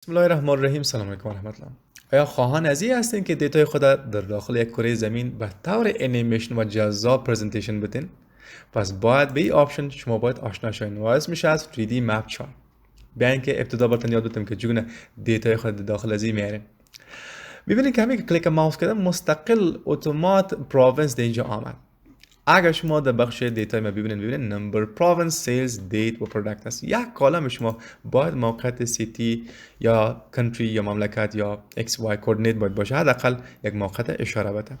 بسم الله الرحمن الرحیم. سلام علیکم و رحمت الله. آیا خواهان از این هستین که دیتای خود در داخل یک کره زمین به طور انیمیشن و جذاب پرزنتیشن بدین؟ پس باید به این آپشن شما باید آشنا شوین و اسمش از 3D مپ چارت. بیان که ابتدا براتون یاد بدم که چگونه دیتای خود داخل از این میارین. میبینید که همین که کلیک ماوس کردم مستقل اتومات پروینس در اینجا آمد. اگر شما در بخش دیتا ما ببینید نمبر پروینس سیلز دیت و پروداکت است. یک کالم شما باید موقعیت سیتی یا کنتری یا مملکت یا ایکس وای کوردینیت باید باشه، حداقل یک موقعیت اشاره بده.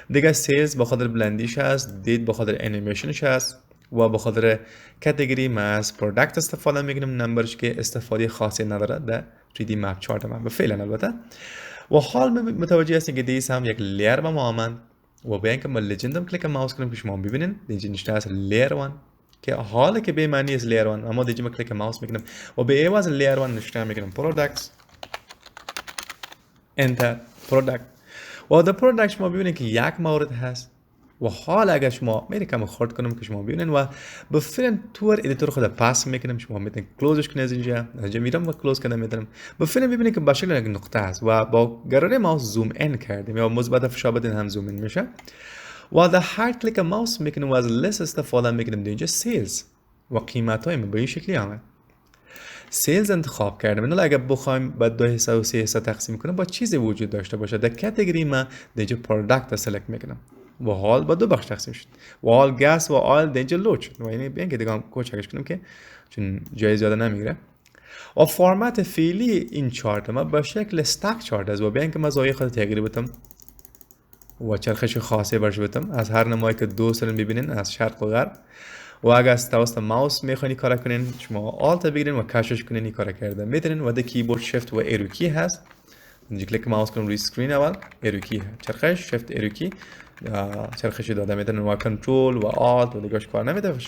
دیگه سیلز به خاطر بلندیش است، دیت به خاطر انیمیشنش است و به خاطر کاتگوری ما از پروداکت استفاده میکنیم. نمبرش که استفاده خاصی نداره در 3D مپ چارت ما به فعلا البته. و حال متوجه هستین که دیس هم یک لیر با ما آمد و به اینکه ما لجندم کلیک ماوس کنیم که شما ببینین اینجا نشته است لیر 1 که حالا که به معنی است لیر 1 اما دیگه ما کلیک ماوس میکنم و به ایواز لیر 1 نشته میکنم پروداکتس انتر پروداکت و در پروداکت شما ببینید که یک مورد هست و حال اگر شما میری کم خورد کنم که شما ببینین و به فعلا تور ادیتور خود پاس میکنم شما میتونید کلوزش کنید اینجا میرم و کلوز کنم میتونم به فعلا ببینید که به شکل یک نقطه است و با قرار ماوس زوم این کردیم یا مثبت فشار بدین هم زوم این میشه و در هر کلیک ماوس میکنیم و از لیست استفاده میکنیم اینجا سیلز و قیمت های به این شکلی آمد. سیلز انتخاب کردم. نه اگر بخوایم با 2 حصه و 3 حصه تقسیم کنیم با چیزی وجود داشته باشه در کاتگوری ما اینجا پروداکت سلکت میکنم و حال با 2 بخش تقسیم شد و حال گس و آیل اینجا لود شد و یعنی بیان که دیگه کوچکش کنم که چون جای زیاده نمیگیره و فرمت فعلی این چارت ما به شکل استک چارت است و بیان که من زاویه خود تغییر بدم و چرخش خاصی برش بدم از هر نمایی که دو سرن ببینین از شرق و غرب و اگر از توسط ماوس میخواین کار کنین شما آلت بگیرین و کشش کنین کار کرده میتونین و در کیبورد شیفت و ایرو کی هست اینجا کلیک ماوس کنم روی اسکرین اول ایرو کی چرخش شیفت ایرو کی چرخش داده میتونین و کنترل و آلت و دیگهش کار نمیده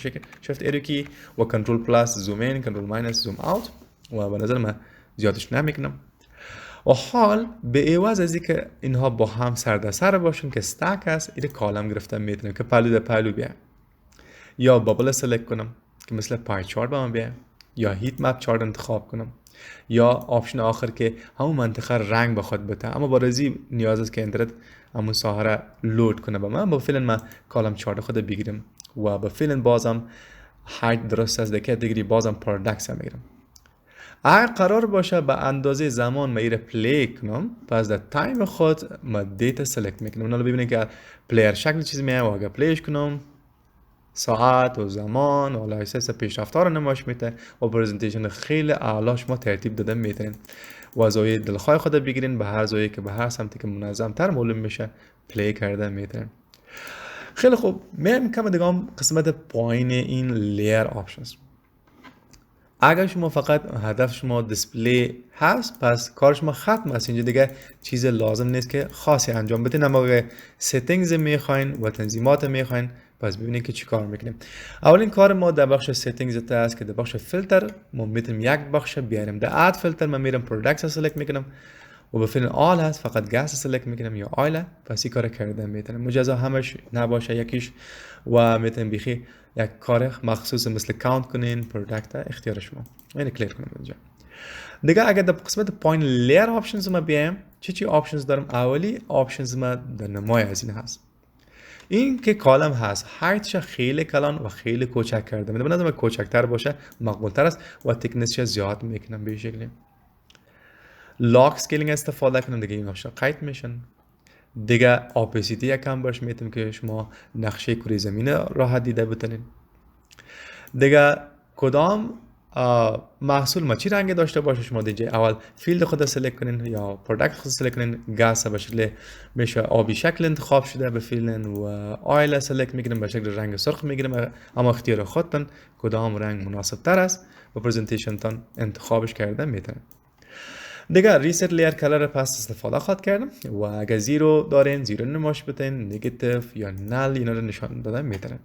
شیفت ایرو کی و کنترل پلاس زوم این کنترل ماینس زوم اوت و به نظر من زیادش نمیکنم و حال به ایواز از اینکه اینها با هم سر در سر باشن که استک است این کالم گرفتم میتونم که پهلو در پهلو بیایم یا بابل سلکت کنم که مثل پای چارت با من بیایم یا هیت مپ چارت انتخاب کنم یا آپشن آخر که همون منطقه رنگ بخواد بده اما بارزی نیاز است که اینترنت همون ساحه را لود کنه با من با فعلا من کالم چارت خود بگیرم و با فعلا بازم هایت درست است در کاتگوری بازم پروداکت میگیرم. اگر قرار باشه به اندازه زمان ما ایره پلی کنم پس در تایم خود ما دیتا سلکت میکنم. حالا ببینید که پلیر شکل چیز میاد و اگر پلیش کنم ساعت و زمان و لایسنس پیشرفت‌ها رو نمایش میده و پرزنتیشن خیلی اعلی شما ترتیب داده میتونین و زاویه دلخواه خود بگیرین به هر زاویه که به هر سمتی که منظم تر معلوم میشه پلی کرده میتونین. خیلی خوب میایم کم دیگه قسمت پایین این لیر آپشنز. اگر شما فقط هدف شما دیسپلی هست پس کار شما ختم است. اینجا دیگه چیز لازم نیست که خاصی انجام بدین اما اگر سیتینگز میخواین و تنظیمات میخواین پس ببینید که چی کار میکنیم. اولین کار ما در بخش سیتینگز است که در بخش فیلتر ما میتونیم یک بخش بیاریم. در اد فیلتر من میرم پروداکت سلکت میکنم و به فعل آل هست فقط گاز سلکت میکنم یا آیل پس این کار کرده میتونم مجزا همش نباشه یکیش و میتونم بیخی یک کار مخصوص مثل کاونت کنین پروداکت اختیار شما یعنی کلیر کنم اینجا. دیگه اگر در قسمت پایین لیر آپشنز ما بیایم چی آپشنز دارم. اولی آپشنز ما در نمای از این هست این که کالم هست هایتش خیلی کلان و خیلی کوچک کرده میده. بنظرم کوچکتر باشه مقبولتر است و تکنسش زیاد میکنم به شکلی. لاک سکیلینگ استفاده کنم دیگه این آپشن قید میشن. دیگه اپاسیتی یکم برش میتونم که شما نقشه کره زمین راحت دیده بتونین. دیگه کدام محصول ما چی رنگ داشته باشه شما دیگه اول فیلد خود سلکت کنین یا پروداکت خود سلکت کنین. گاز به شکل میشه آبی شکل انتخاب شده به فیلن و آیل سلکت میکنیم به شکل رنگ سرخ میگیریم اما اختیار خودتون کدام رنگ مناسب تر است و پرزنتیشن تان انتخابش کرده میتونین. دیگه ریست لیر کلر پس استفاده خواهد کردم و اگر زیرو دارین زیرو نمایش بدین نگاتیو یا نل اینا رو نشان دادن میتونن.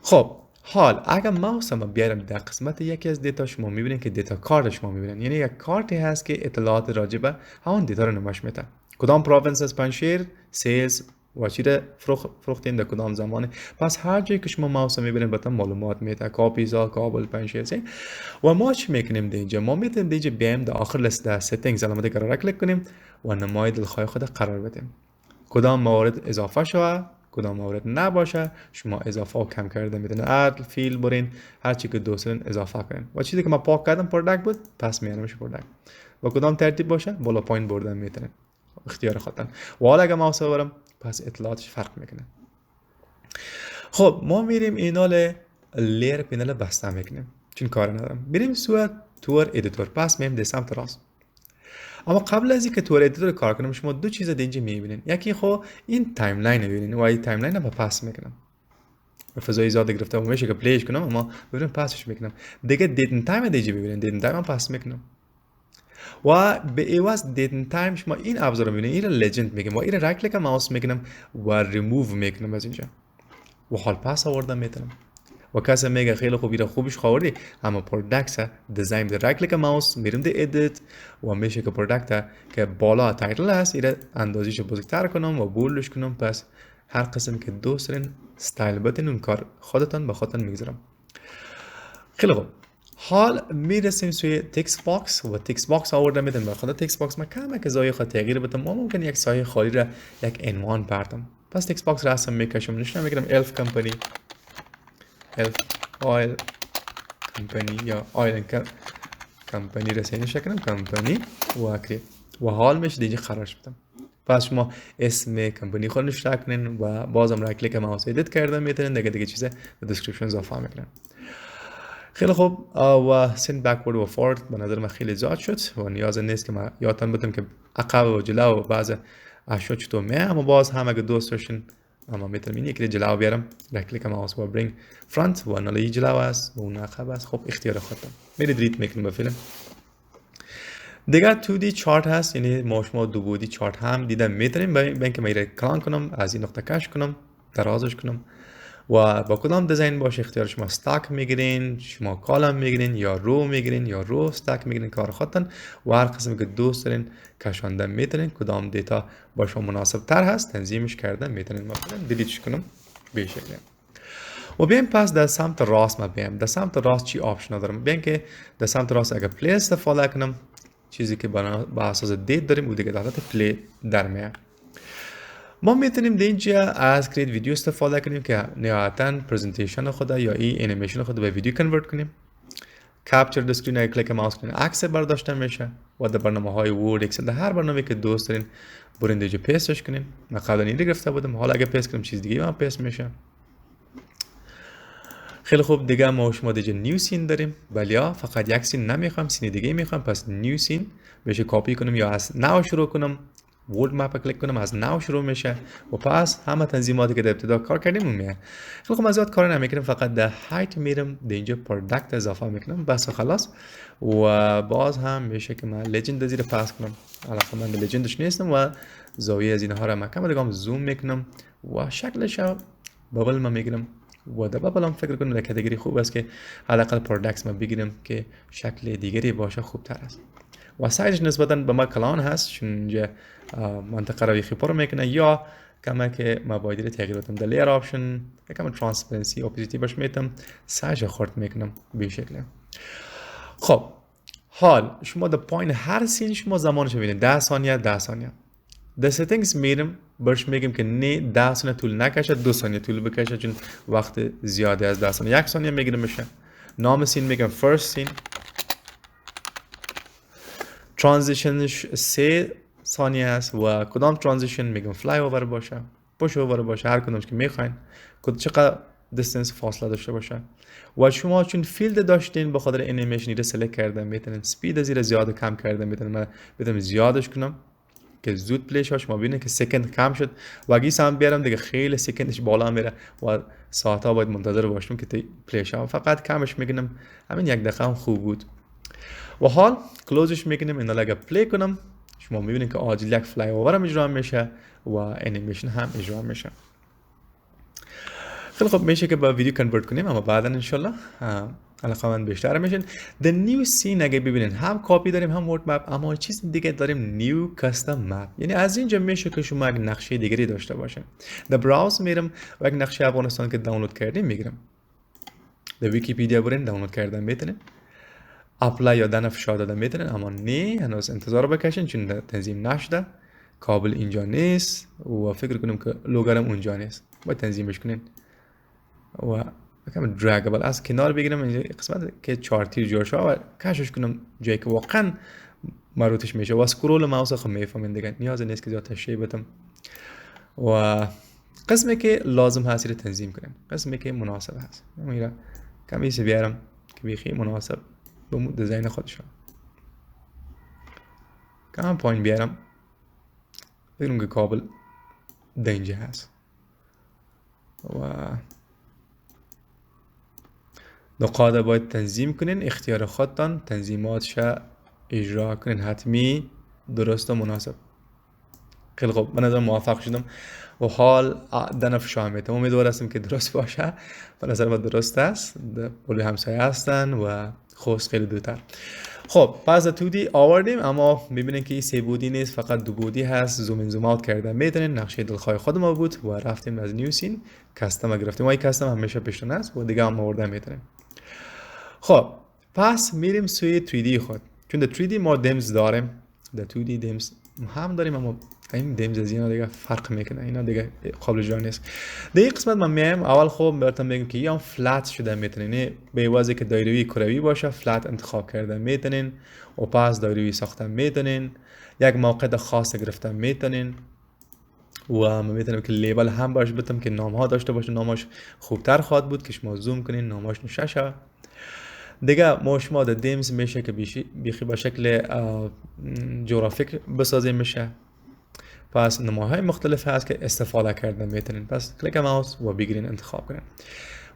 خب حال اگر ماوس ما بیارم در قسمت یکی از دیتا شما میبینین که دیتا کارت شما میبینین یعنی یک کارتی هست که اطلاعات راجع به همون دیتا رو نمایش میده. کدام پروینس از پنشیر سیلز و چی را فروختین در کدام زمانه. پس هر جایی که شما ماوس میبرین بهتون معلومات میده، کاپیزا، کابل، پنشه. و ما چی میکنیم اینجا؟ ما میتونیم اینجا بیایم در آخر لیست در سیتینگز علامت قرار کلیک کنیم و نمای دلخواه خود قرار بدیم. کدام مورد اضافه شوه، کدام مورد نباشه، شما اضافه و کم کرده میتونید اد فیل برین، هر چی که دوست دارین اضافه کنین. و چیزی که ما پاک کردم پروداکت بود، پس میارمش پروداکت. و کدام ترتیب باشه، بالا پایین بردن میتونین، اختیار خودتون. و حالا اگه ماوس ببرم پس اطلاعاتش فرق میکنه. خب ما میریم اینال لیر پینل بسته میکنیم چون کار ندارم. بریم تور ادیتور، پس میریم در سمت راست. اما قبل از اینکه تور ادیتور کار کنم شما دو چیز اینجا میبینین. یکی خب این تایملاین میبینین و این تایملاین رو پاس میکنم. به فضای زیاد گرفتم میشه که پلیش کنم اما ببینم پاسش میکنم. دیگه دیدن تایم اینجا ببینین، دیدن تایم هم پاس میکنم. و به عوض دیدن تایم شما این ابزار رو میبینین، این لجند میگم و این رایت کلیک ماوس میکنم و ریموو میکنم از اینجا و حال پاس آوردم میتونم. و کسی میگه خیلی خوب ایره خوبش خواردی، اما پروداکت دیزاین در رایت کلیک ماوس میریم در ادیت و میشه که پروداکت که بالا تایتل هست ایره اندازیش بزرگتر کنم و بولدش کنم. پس هر قسم که دوست دارین استایل بدین اون کار خودتان به خودتان میگذارم. خیلی خوب، حال میرسیم سوی تکست باکس و تکست باکس آوردم میدم به خود تکست باکس. من کمک زای خود تغییر بدم و ممکن یک سایه خالی را یک عنوان پردم. پس تکست باکس را اصلا میکشم، نشونم میگیرم الف کمپانی، الف آیل کمپانی یا آیل کمپانی را سینش کنم کمپانی و کریت و حال میشه دیگه قرارش بدم. پس شما اسم کمپانی خود نشون کنین و بازم رایت کلیک ماوس ادیت کردم میتونین دیگه چیز به دیسکریپشن اضافه میکنن. خیلی خوب و سند بکورد و فورد به نظر من خیلی زیاد شد و نیاز نیست که من یادتان بدم که عقب و جلو و بعض اشیا چطور میه. اما باز هم اگه دوست داشتین اما میتونم یکی جلو بیارم، رایت کلیک ماوس و برینگ فرانت و نالی جلو است و اون عقب است. خب اختیار خودتون میرید ریت میکنم به فیلم. دیگه 2D چارت هست، یعنی ما شما دو بودی چارت هم دیدن میتونیم به اینکه من کلان کنم، از این نقطه کش کنم، درازش کنم و با کدام دیزاین باشه اختیار شما. استاک میگیرین، شما کالم میگیرین یا رو میگیرین یا رو استاک میگیرین، کار خودتون و هر قسمی که دوست دارین کشاندن میتونین. کدام دیتا با شما مناسب تر هست تنظیمش کردن میتونین. مثلا دیلیتش کنم به شکلی و بیایم پس در سمت راست. ما بیایم در سمت راست چی آپشن دارم؟ بیایم که در سمت راست اگر پلی استفاده کنم، چیزی که با اساس دیت داریم و دیگه در حالت پلی در میاد. ما میتونیم اینجا از کریت ویدیو استفاده کنیم که نهایتاً پرزنتیشن خود یا این انیمیشن خود به ویدیو کنورت کنیم. کپچر د اسکرین اگه کلیک ماوس کنیم عکس برداشته میشه و در برنامه‌های ورد، اکسل، در هر برنامه‌ای که دوست دارین برین اینجا پیستش کنیم. من قبلا این گرفته بودم، حالا اگه پیست کنم چیز دیگه هم پیست میشه. خیلی خوب، دیگه ما شما دیگه نیو سین داریم، ولی فقط یک سین نمیخوام، سین دیگه میخوام. پس نیو سین بشه کپی کنم یا از نو شروع کنم، ورد مپ کلیک کنم از نو شروع میشه و پس همه تنظیماتی که در ابتدا کار کردیم اون میاد. خیلی خوب، زیاد کار نمیکنم، فقط در هایت میرم در اینجا پروداکت اضافه میکنم بس خلاص. و باز هم میشه که من لجند زیر پاس کنم. الان من لجندش نیستم و زاویه از اینها رو مکم دیگه زوم میکنم و شکلش بابل ما میگیرم و در بابل هم فکر کنم کاتگوری خوب است که حداقل پروداکت ما بگیرم که شکل دیگری باشه خوبتر است. و سایزش نسبتا به ما کلان هست چون اینجا منطقه رو یخی پر میکنه یا کما که ما باید تغییر بدم در لیر آپشن کما ترانسپرنسی اپیزیتی باش میتونم سایز خورد میکنم به شکل. خب حال شما در پایین هر سین شما زمانش ببینید 10 ثانیه 10 ثانیه. در سیتینگز میرم برش میگم که نه 10 ثانیه طول نکشه، 2 ثانیه طول بکشه چون وقت زیاده از 10 ثانیه. 1 ثانیه میگیرم میشه. نام سین میگم فرست سین، ترانزیشنش 3 ثانیه است و کدام ترانزیشن میگم فلای اوور باشه، پوش اوور باشه، هر کدومش که میخواین، چقدر دیستنس فاصله داشته باشه. و شما چون فیلد داشتین به خاطر انیمیشن رو سلکت کردم میتونین سپید زیر زیاد کم کردم میتونم زیادش کنم که زود پلیش ها شما ببینید که سکند کم شد و اگه سم بیارم دیگه خیلی سکندش بالا میره و ساعت ها باید منتظر باشم که پلیش ها. فقط کمش میگنم، همین 1 دقیقه هم خوب بود. و حال کلوزش میکنیم. اینا اگه پلی کنم شما میبینید که عاجل یک فلای اوور هم اجرا میشه و انیمیشن هم اجرا میشه. خیلی خوب، میشه که با ویدیو کنورت کنیم اما بعدا انشالله. علاقمند بیشتر میشن. The new scene اگه ببینین هم کاپی داریم هم ورد مپ، اما چیز دیگه داریم نیو کاستم مپ. یعنی از اینجا میشه که شما یک نقشه دیگری داشته باشین. The browse میرم و یک نقشه افغانستان که دانلود کردیم میگیرم. The ویکی‌پدیا برین دانلود کردن میتونین. اپلای یا دن فشار دادن میتونین، اما نه هنوز انتظار بکشین چون تنظیم نشده. کابل اینجا نیست و فکر کنم که لوگارم اونجا نیست. باید تنظیمش کنین و کم دراگبل از کنار بگیرم اینجا قسمت که چارتی جور شد و کشش کنم جایی که واقعا مربوطش میشه و اسکرول ماوس خود میفهمین دیگه، نیاز نیست که زیاد تشریح بدم. و قسمی که لازم هست رو تنظیم کنین، قسمی که مناسب هست میرم کمی سی بیارم که بیخی مناسب به دیزاین خودشون. کم پایین بیارم بگیرم که کابل دنجه هست و نقاط باید تنظیم کنین. اختیار خودتان تنظیماتش اجرا کنین حتمی درست و مناسب. خیلی خوب، من نظر موافق شدم و حال دنف شامت امیدوار هستم که درست باشه. به نظر من درست است. پلی همسایه هستن و خوست خیلی دوتر. خب پس 2D آوردیم، اما میبینین که این 3 بودی نیست، فقط 2 بودی هست. زوم این زوم اوت کردن میتونین. نقشه دلخواه خود ما بود و رفتیم از نیو سین کاستم گرفتیم. ما این کاستم همیشه پشتون است و دیگه هم آوردن میتونیم. خب پس میریم سوی 3D خود، چون در 3D ما دیمز داریم، در 2D دیمز هم داریم، اما این دیمز از اینا دیگه فرق میکنه، اینا دیگه قابل اجرا نیست. در این قسمت من میام اول خوب براتون بگم که یا فلت شده میتونین، به واسه که دایروی کروی باشه فلت انتخاب کردن میتونین و پس دایروی ساختن میتونین، یک موقع خاص گرفتن میتونین و من میتونم که لیبل هم باش بدم که نام ها داشته باشه، نامش خوبتر خواهد بود که شما زوم کنین نامش نشه. دیگه ما شما در دیمز میشه که بیخی با شکل جغرافیک بسازیم میشه. پس نماهای مختلف هست که استفاده کردن میتونین. پس کلیک ماوس و بگیرین انتخاب کنین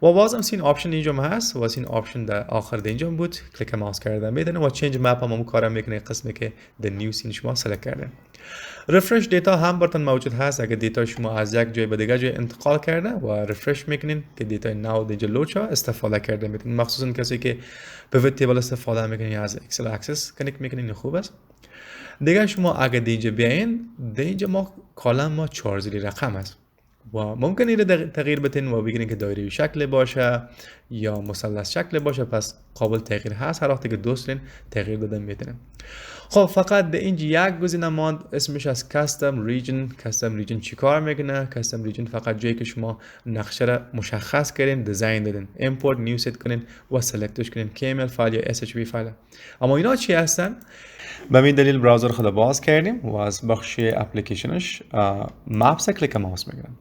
و بازم سین آپشن اینجا هست و سین آپشن در آخر اینجا بود. کلیک ماوس کردن میتونین و چنج مپ هم کار میکنه قسمی که در نیو سین شما سلکت کردن. رفرش دیتا هم براتون موجود هست. اگه دیتا شما از یک جای به دیگه جای انتقال کرده و رفرش میکنین که دیتا نو دیگه لود شده استفاده کرده میتونین. مخصوصا کسی که پیوت تیبل استفاده میکنین یا از اکسل اکسس کنیکت میکنین خوب است. دیگه شما اگه دیجا بیاین دیجا ما کالم ما 4 زیلی رقم است و ممکن اینو تغییر بدین و بگیرین که دایره شکل باشه یا مثلث شکل باشه. پس قابل تغییر هست، هر وقتی که دوست دارین تغییر دادن میتونین. خب فقط در اینجا یک گزینه ماند اسمش از کاستم ریجن. کاستم ریجن چیکار میکنه؟ کاستم ریجن فقط جایی که شما نقشه را مشخص کردین دیزاین دادین، امپورت نیو ست کنین و سلکتش کنین KML فایل یا SHV فایل. اما اینا چی هستن؟ به این دلیل براوزر خود باز کردیم و از بخش اپلیکیشنش مپس کلیک ماوس میگیریم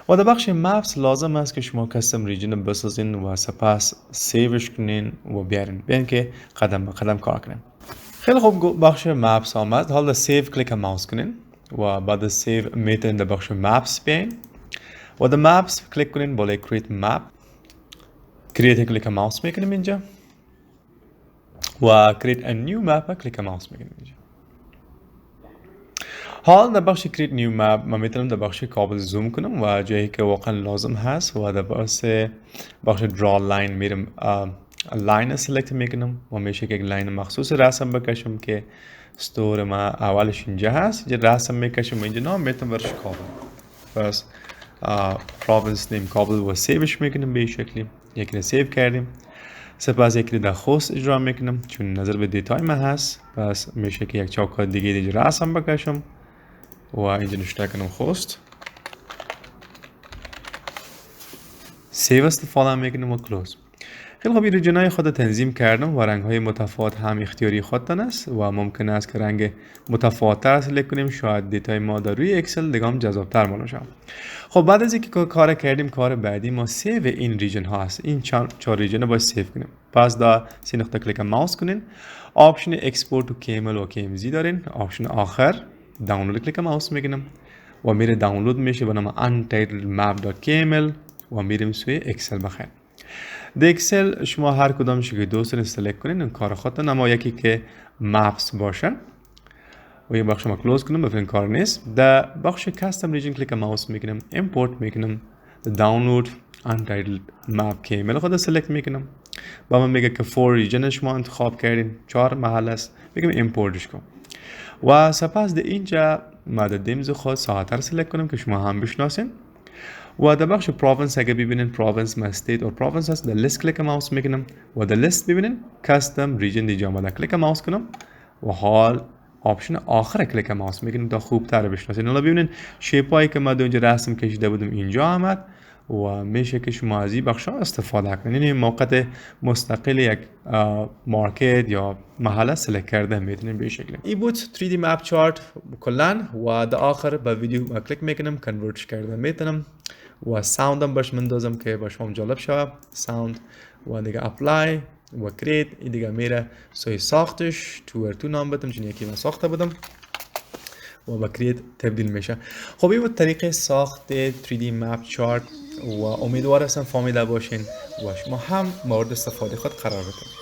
و در بخش مپس لازم است که شما کاستم ریجن بسازین و سپس سیوش کنین و بیارین که قدم به قدم کار کنین. خیلی خوب، بخش مپس آمد. حالا سیو کلیک ماوس کنین و بعد سیو میتونین در بخش مپس بیاین و در مپس کلیک کنین بالای کریت مپ. کریت کلیک ماوس میکنیم اینجا و create a new map کلیک ماوس میکنیم اینجا. حال در بخش create new map من میتونم در بخش کابل زوم کنم و جایی که واقعا لازم هست و در بخش draw line میرم لاین سلکت میکنم و میشه که یک لاین مخصوص رسم بکشم که استور ما اولش اینجا هست. اینجا رسم میکشم اینجا نام میتونم برش کابل. پس پروینس نیم کابل و سیوش میکنم به این شکلی. یکی رو سیو کردیم. سپس یکی در خوست اجرا میکنم چون نظر به دیتای من هست. پس میشه که یک چوکات دیگه اینجا رسم بکشم و اینجا نشته کنم خوست. سیو استفاده میکنم و کلوز. خیلی خوب، این ریجنای خود تنظیم کردم و رنگ های متفاوت هم اختیاری خودتان است و ممکن است که رنگ متفاوت تر سلکت کنیم. شاید دیتای ما در روی اکسل دیگه هم جذاب تر باشه. خب بعد از اینکه کار کردیم، کار بعدی ما سیو این ریجن ها است. این 4 ریجن رو باید سیو کنیم. پس دا 3 نقطه کلیک ماوس کنین. آپشن اکسپورت تو KML و KMZ دارین. آپشن آخر دانلود کلیک ماوس میکنم و میره دانلود میشه به نام untitled.map.kml و میریم سوی اکسل بخیر. در اکسل شما هر کدامش که دوست دارین سلکت کنین این کار خودتون، اما یکی که مپس باشه و این بخش ما کلوز کنم بفرین کار نیست. در بخش کاستم ریجن کلیک ماوس میکنم، امپورت میکنم، دانلود untitled map KML خود سلکت میکنم با من میگه که 4 ریجن شما انتخاب کردین، 4 محل است، بگم ایمپورتش کن. و سپس در اینجا ما در دیمز خود ساعت را سلکت کنم که شما هم بشناسین. و در بخش پروینس اگه ببینین پروینس ما استیت اور پروینس هست، در لیست کلیک ماوس میکنم و در لیست ببینین کاستم ریجن دیجا آمده، کلیک ماوس کنم و حال آپشن آخر کلیک ماوس میکنیم تا خوبتر بشناسین. حالا ببینین شیپایی که ما در اینجا رسم کشیده بودم اینجا آمد و میشه که شما از این بخش ها استفاده کنین. این موقع مستقل یک مارکت یا محله سلکت کرده میتونین به شکل. این بود 3D مپ چارت کلا و در آخر با ویدیو کلیک میکنم کنورتش کرده میتونم و ساوند هم باش مندازم که با شما جالب شود ساوند و دیگه اپلای و کریت. این دیگه میره سوی ساختش تو نام بدم چون یکی من ساخته بودم و با کریت تبدیل میشه. خب این بود طریقه ساخت 3D مپ چارت و امیدوار هستم فهمیده باشین و شما هم مورد استفاده خود قرار بدید.